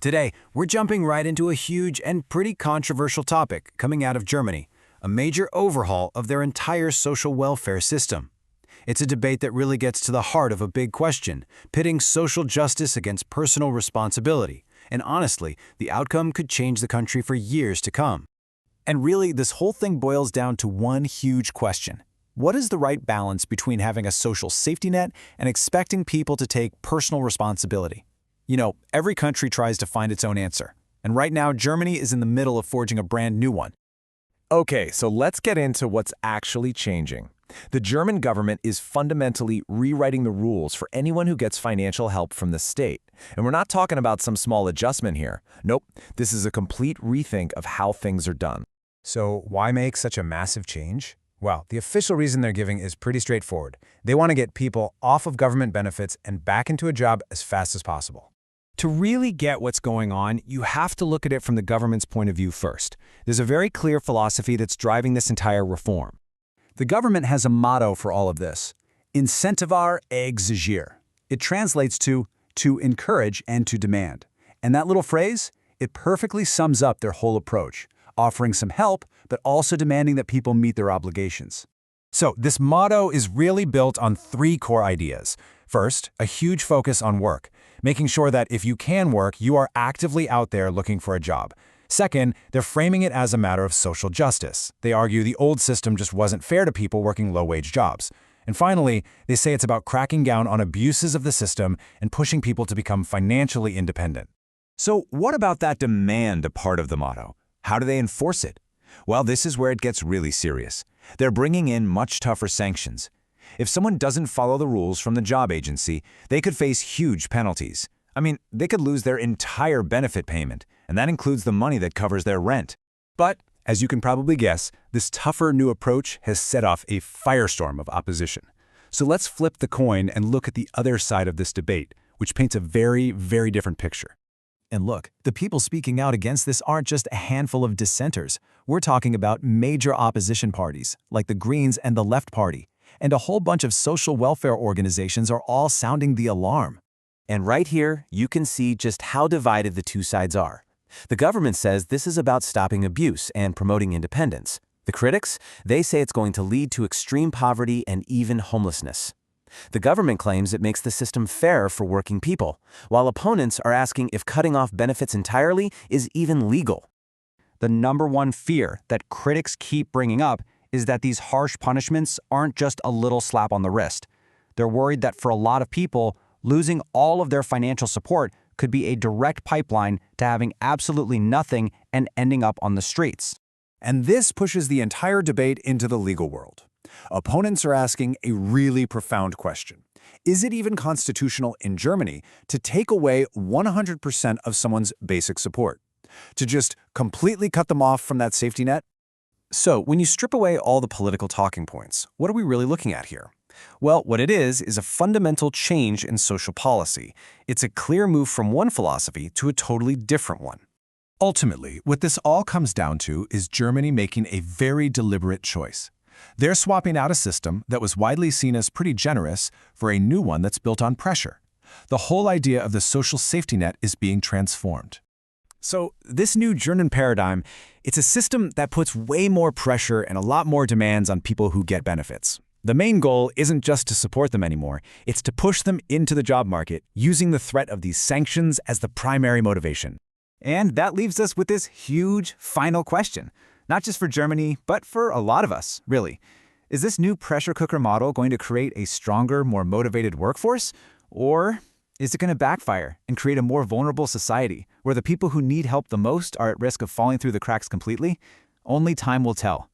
Today, we're jumping right into a huge and pretty controversial topic coming out of Germany, a major overhaul of their entire social welfare system. It's a debate that really gets to the heart of a big question, pitting social justice against personal responsibility. And honestly, the outcome could change the country for years to come. And really, this whole thing boils down to one huge question. What is the right balance between having a social safety net and expecting people to take personal responsibility? You know, every country tries to find its own answer. And right now, Germany is in the middle of forging a brand new one. Okay, so let's get into what's actually changing. The German government is fundamentally rewriting the rules for anyone who gets financial help from the state. And we're not talking about some small adjustment here. Nope, this is a complete rethink of how things are done. So why make such a massive change? Well, the official reason they're giving is pretty straightforward. They want to get people off of government benefits and back into a job as fast as possible. To really get what's going on, you have to look at it from the government's point of view first. There's a very clear philosophy that's driving this entire reform. The government has a motto for all of this: incentivar et exigere. It translates to encourage and to demand. And that little phrase, it perfectly sums up their whole approach, offering some help, but also demanding that people meet their obligations. So this motto is really built on three core ideas. First, a huge focus on work, making sure that if you can work, you are actively out there looking for a job. Second, they're framing it as a matter of social justice. They argue the old system just wasn't fair to people working low-wage jobs. And finally, they say it's about cracking down on abuses of the system and pushing people to become financially independent. So what about that demand part of the motto? How do they enforce it? Well, this is where it gets really serious. They're bringing in much tougher sanctions. If someone doesn't follow the rules from the job agency, they could face huge penalties. I mean, they could lose their entire benefit payment, and that includes the money that covers their rent. But, as you can probably guess, this tougher new approach has set off a firestorm of opposition. So let's flip the coin and look at the other side of this debate, which paints a very, very different picture. And look, the people speaking out against this aren't just a handful of dissenters. We're talking about major opposition parties, like the Greens and the Left Party. And a whole bunch of social welfare organizations are all sounding the alarm. And right here, you can see just how divided the two sides are. The government says this is about stopping abuse and promoting independence. The critics, they say it's going to lead to extreme poverty and even homelessness. The government claims it makes the system fairer for working people, while opponents are asking if cutting off benefits entirely is even legal. The number one fear that critics keep bringing up is that these harsh punishments aren't just a little slap on the wrist. They're worried that for a lot of people, losing all of their financial support could be a direct pipeline to having absolutely nothing and ending up on the streets. And this pushes the entire debate into the legal world. Opponents are asking a really profound question. Is it even constitutional in Germany to take away 100% of someone's basic support? To just completely cut them off from that safety net? So, when you strip away all the political talking points, what are we really looking at here? Well, what it is a fundamental change in social policy. It's a clear move from one philosophy to a totally different one. Ultimately, what this all comes down to is Germany making a very deliberate choice. They're swapping out a system that was widely seen as pretty generous for a new one that's built on pressure. The whole idea of the social safety net is being transformed. So this new German paradigm, it's a system that puts way more pressure and a lot more demands on people who get benefits. The main goal isn't just to support them anymore, it's to push them into the job market, using the threat of these sanctions as the primary motivation. And that leaves us with this huge final question, not just for Germany, but for a lot of us, really. Is this new pressure cooker model going to create a stronger, more motivated workforce? Or is it going to backfire and create a more vulnerable society where the people who need help the most are at risk of falling through the cracks completely? Only time will tell.